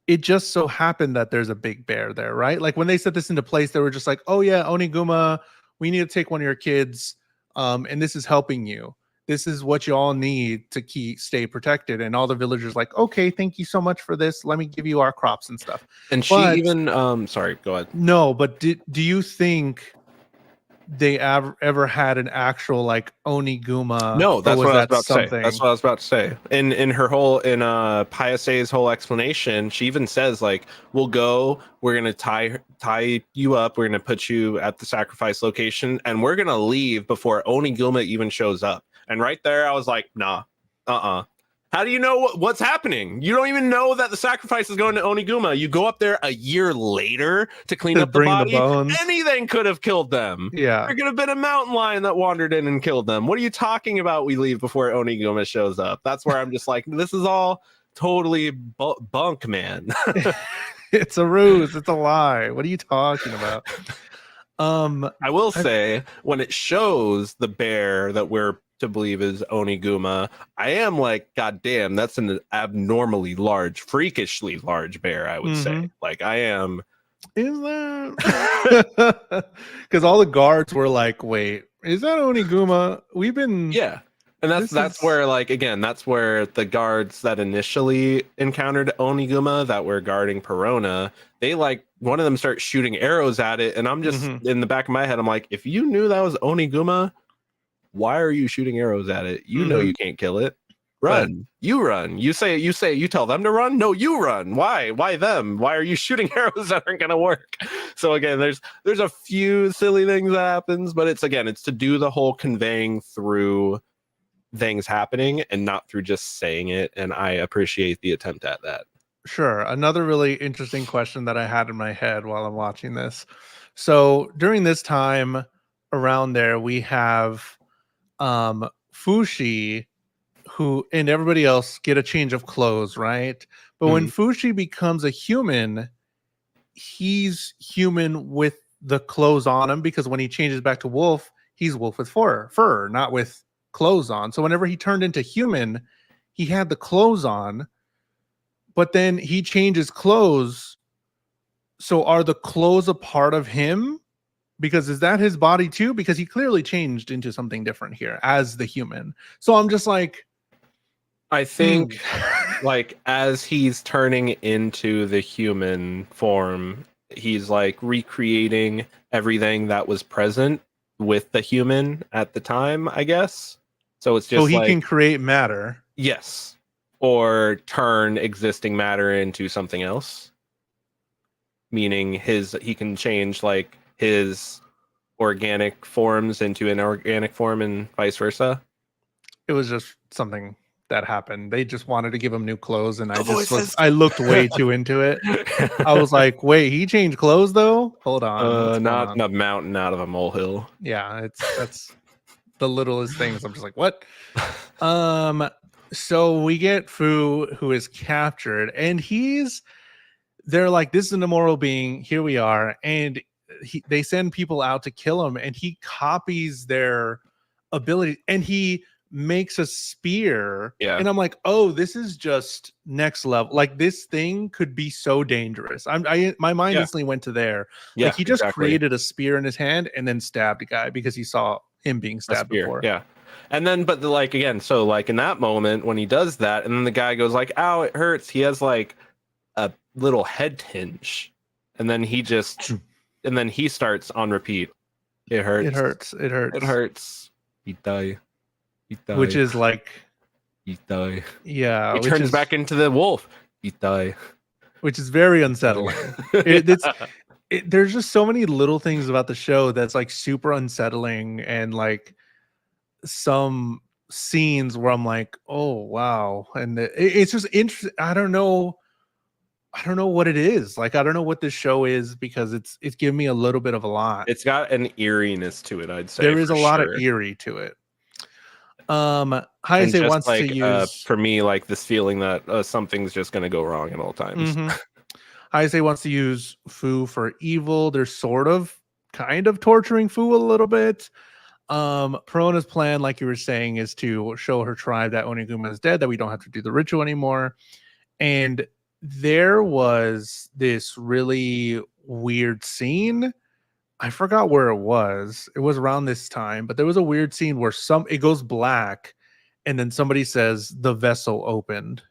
it just so happened that there's a big bear there, right? Like, when they set this into place, they were just like, oh yeah, Oniguma, we need to take one of your kids, and this is helping you. This is what you all need to stay protected. And all the villagers like, okay, thank you so much for this. Let me give you our crops and stuff. And she even sorry, go ahead. No, but do you think they ever had an actual like Oniguma? No, that's what I was about to say. Something? That's what I was about to say. In her whole Payase's whole explanation, she even says like, we're gonna tie you up, we're gonna put you at the sacrifice location, and we're gonna leave before Oniguma even shows up. And right there, I was like, nah, How do you know what's happening? You don't even know that the sacrifice is going to Oniguma. You go up there a year later to clean To up the bring the body. bones. Anything could have killed them. Yeah. There could have been a mountain lion that wandered in and killed them. What are you talking about? We leave before Oniguma shows up. That's where I'm just like, this is all totally bunk, man. It's a ruse. It's a lie. What are you talking about? I will say, when it shows the bear that we're to believe is Oniguma, I am like, God damn, that's an abnormally large, freakishly large bear, I would say. Like, I am. Is that? Because all the guards were like, wait, is that Oniguma? We've been. Yeah. And that's where, like, again, that's where the guards that initially encountered Oniguma that were guarding Perona, they like one of them starts shooting arrows at it, and I'm just in the back of my head, I'm like, if you knew that was Oniguma, why are you shooting arrows at it? You know you can't kill it. Run. You run. You tell them to run? No, you run. Why? Why them? Why are you shooting arrows that aren't gonna work? So again, there's a few silly things that happens, but it's to do the whole conveying through things happening and not through just saying it, and I appreciate the attempt at that. Sure. Another really interesting question that I had in my head while I'm watching this. So during this time around there, we have Fushi, who and everybody else get a change of clothes, right? But when Fushi becomes a human, he's human with the clothes on him, because when he changes back to wolf, he's wolf with fur, not with clothes on. So whenever he turned into human, he had the clothes on, but then he changes clothes. So are the clothes a part of him? Because is that his body too? Because he clearly changed into something different here as the human. So I'm just like, I think like as he's turning into the human form, he's like recreating everything that was present with the human at the time, I guess. So it's just so he can create matter. Yes. Or turn existing matter into something else. Meaning he can change like his organic forms into an organic form and vice versa. It was just something that happened. They just wanted to give him new clothes, and I looked way too into it. I was like, wait, he changed clothes though? Hold on. Not a mountain out of a molehill. Yeah, that's the littlest things. I'm just like, what? So we get Fu, who is captured, and they're like, this is an immoral being. Here we are. And they send people out to kill him, and he copies their ability, and he makes a spear. Yeah. And I'm like, oh, this is just next level. Like, this thing could be so dangerous. My mind instantly went to there. Yeah, like, he just created a spear in his hand and then stabbed a guy because he saw him being stabbed before. Yeah. And then, but like, again, so like in that moment when he does that, and then the guy goes like, ow, it hurts. He has like a little head hinge, and then he starts on repeat. It hurts. It hurts. It hurts. It hurts. He die. He die. Which is like, he die. Yeah. He turns back into the wolf. He die. Which is very unsettling. There's just so many little things about the show that's like super unsettling, and like some scenes where I'm like, oh wow, and it's just interesting. I don't know what it is. Like, I don't know what this show is, because it's giving me a little bit of a lot. It's got an eeriness to it, I'd say. There is a lot of eerie to it. Hayase wants like, to use for me, like this feeling that something's just going to go wrong at all times. Hayase wants to use Fu for evil. They're kind of torturing Fu a little bit. Perona's plan, like you were saying, is to show her tribe that Oniguma is dead, that we don't have to do the ritual anymore. And there was this really weird scene. I forgot where it was. It was around this time, but there was a weird scene where it goes black, and then somebody says the vessel opened.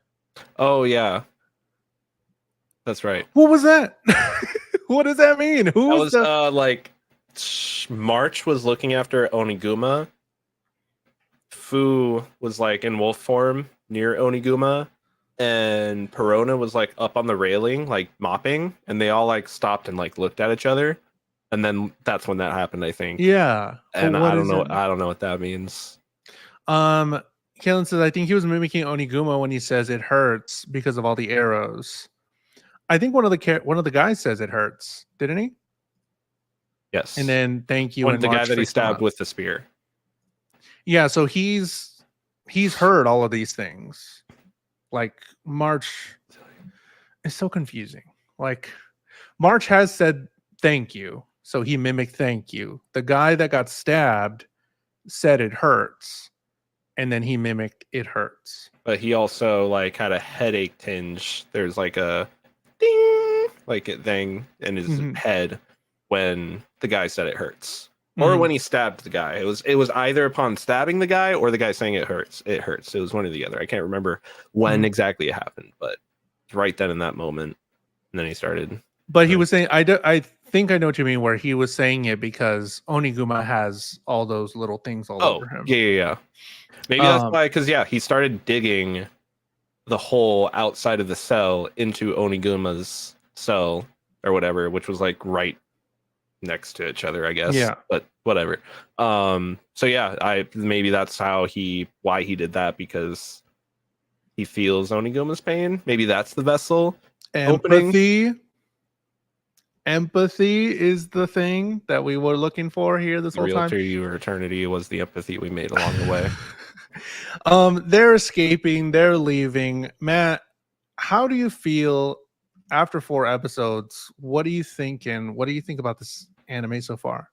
Oh yeah, that's right. What was that? What does that mean? Who was like March was looking after Oniguma. Fu was like in wolf form near Oniguma, and Perona was like up on the railing, like mopping, and they all like stopped and like looked at each other. And then that's when that happened, I think. Yeah. And I don't know what that means. Kalen says, I think he was mimicking Oniguma when he says it hurts because of all the arrows. I think one of the guys says it hurts, didn't he? And Yes. then thank you When and the guy March that he fixed him stabbed up. with the spear. Yeah, so he's heard all of these things. Like March is so confusing. Like March has said thank you, so he mimicked thank you. The guy that got stabbed said it hurts, and then he mimicked it hurts. But he also like had a headache tinge. There's like a ding like a thing in his Mhm. head when the guy said it hurts. Or Mhm. when he stabbed the guy. It was either upon stabbing the guy or the guy saying it hurts. It hurts. It was one or the other. I can't remember when Mhm. exactly it happened, but right then in that moment. And then he started. But he was saying, I think I know what you mean, where he was saying it because Oniguma has all those little things all Oh, over him. yeah. Maybe that's Um, why, because yeah, he started digging the hole outside of the cell into Oniguma's cell or whatever, which was like right next to each other, I guess. yeah. But whatever. So yeah, I maybe that's why he did that, because he feels Oniguma's pain. Maybe that's the vessel opening. Empathy is the thing that we were looking for here this The whole real time. to your eternity was the empathy we made along the way. They're escaping, they're leaving. Matt, how do you feel after 4 episodes? What are you thinking? What do you think about this anime so far?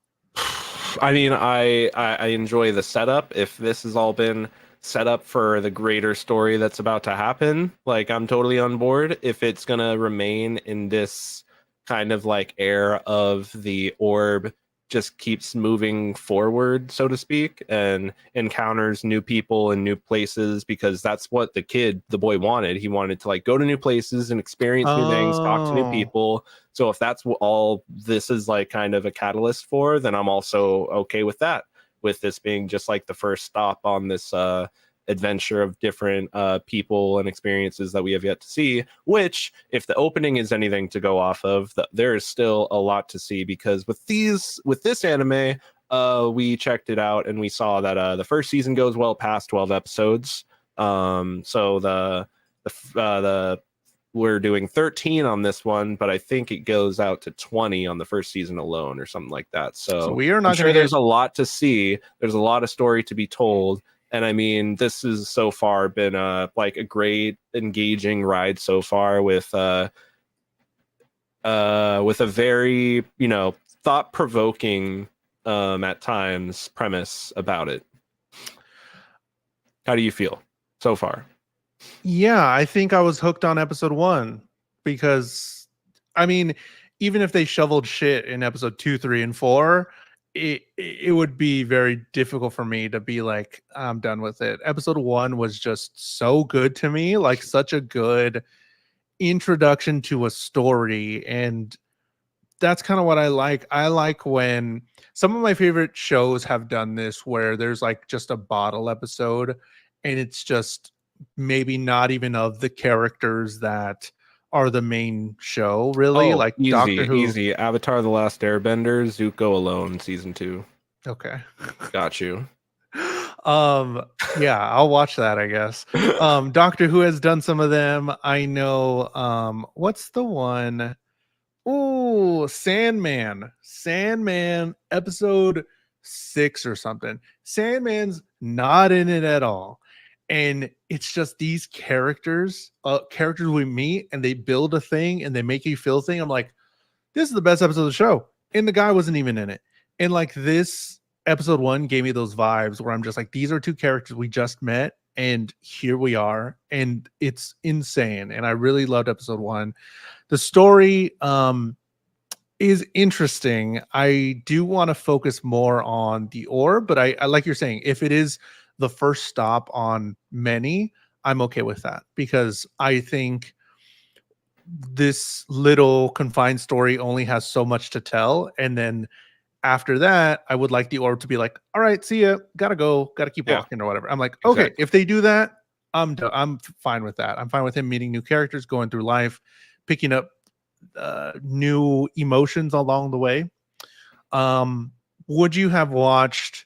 I mean, I enjoy the setup. If this has all been set up for the greater story that's about to happen, like I'm totally on board. If it's gonna remain in this kind of like air of the orb just keeps moving forward, so to speak, and encounters new people and new places, because that's what the boy wanted. He wanted to like go to new places and experience new things, talk to new Oh, people. So if that's what all this is like kind of a catalyst for, then I'm also okay with that. With this being just like the first stop on this adventure of different people and experiences that we have yet to see, which if the opening is anything to go off of, there is still a lot to see, because with this anime, we checked it out and we saw that the first season goes well past 12 episodes. So the we're doing 13 on this one, but I think it goes out to 20 on the first season alone or something like that. so So we are I'm not going sure to there's hit. a lot to see. There's a lot of story to be told. And I mean, this has so far been like a great engaging ride so far, with a very, thought provoking at times premise about it. How do you feel so far? Yeah, I think I was hooked on episode 1 because, I mean, even if they shoveled shit in episode 2, 3, and 4, it would be very difficult for me to be like, I'm done with it. Episode 1 was just so good to me, like such a good introduction to a story, and that's kind of what I like. I like when some of my favorite shows have done this, where there's like just a bottle episode and it's just maybe not even of the characters that are the main show, really. Oh, Like Doctor easy, Who. easy. Avatar: The Last Airbender, Zuko Alone, season 2. Okay. Got you. Yeah, I'll watch that, I guess. Doctor Who has done some of them. I know what's the one? Oh, Sandman. Sandman episode 6 or something. Sandman's not in it at all. And it's just these characters we meet, and they build a thing and they make you feel thing. I'm like, this is the best episode of the show. And the guy wasn't even in it. And like this episode 1 gave me those vibes where I'm just like, these are two characters we just met and here we are. And it's insane. And I really loved episode 1. The story is interesting. I do want to focus more on the orb, but I like you're saying, if it is the first stop on many, I'm okay with that, because I think this little confined story only has so much to tell. And then after that, I would like the orb to be like, all right, see ya, gotta go, gotta keep Yeah, walking or whatever. I'm like, okay, exactly. if they do that, I'm fine with that. I'm fine with him meeting new characters, going through life, picking up new emotions along the way. Um, would you have watched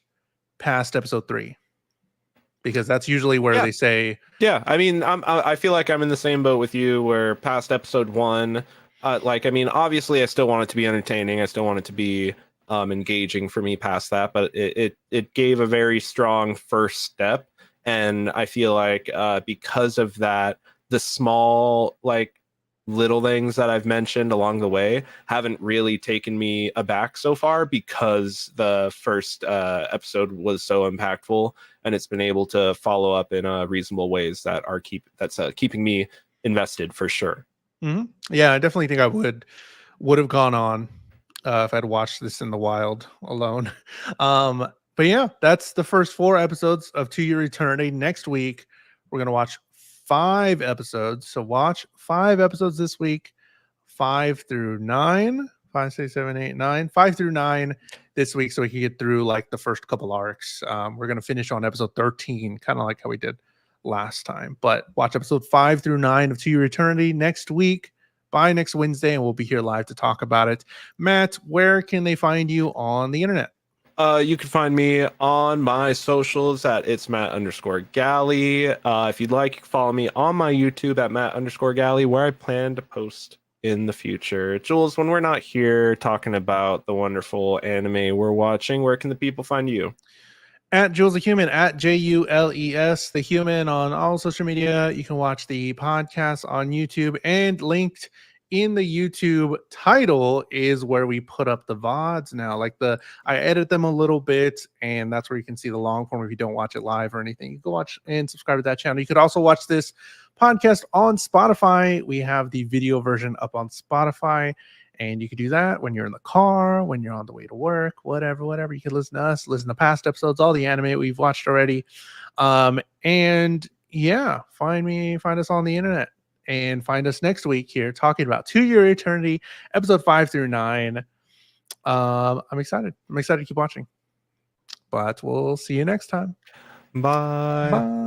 past episode 3? because that's usually where they say, yeah. I mean, I feel like I'm in the same boat with you, where past episode 1, like, I mean, obviously, I still want it to be entertaining. I still want it to be engaging for me past that, but it gave a very strong first step, and I feel like because of that, the small like little things that I've mentioned along the way haven't really taken me aback so far, because the first episode was so impactful, and it's been able to follow up in reasonable ways that are keeping me invested for sure. Mhm. Yeah, I definitely think I would have gone on if I'd watched this in the wild alone. But yeah, that's the first 4 episodes of To Your Eternity. Next week, we're gonna watch 5 episodes. So watch 5 episodes this week, 5 through 9, 5, 6, 7, 8, 9, 5 through 9 this week, so we can get through like the first couple arcs. We're gonna finish on episode 13, kind of like how we did last time. But watch episode 5 through 9 of To Your Eternity next week, by next Wednesday, and we'll be here live to talk about it. Matt, where can they find you on the internet? You can find me on my socials at it's Matt_Galley. If you'd like, you can follow me on my YouTube at Matt_Galley, where I plan to post in the future. Jules, when we're not here talking about the wonderful anime we're watching, where can the people find you? At JulesTheHuman, at JULES the Human on all social media. You can watch the podcast on YouTube, and linked in the YouTube title is where we put up the VODs now. I edit them a little bit, and that's where you can see the long form if you don't watch it live or anything. You can watch and subscribe to that channel. You could also watch this podcast on Spotify. We have the video version up on Spotify. And you could do that when you're in the car, when you're on the way to work, whatever. You could listen to us, listen to past episodes, all the anime we've watched already. And yeah, find us on the internet, and find us next week here talking about To Your Eternity, episode 5 through 9. I'm excited. I'm excited to keep watching. But we'll see you next time. Bye. Bye.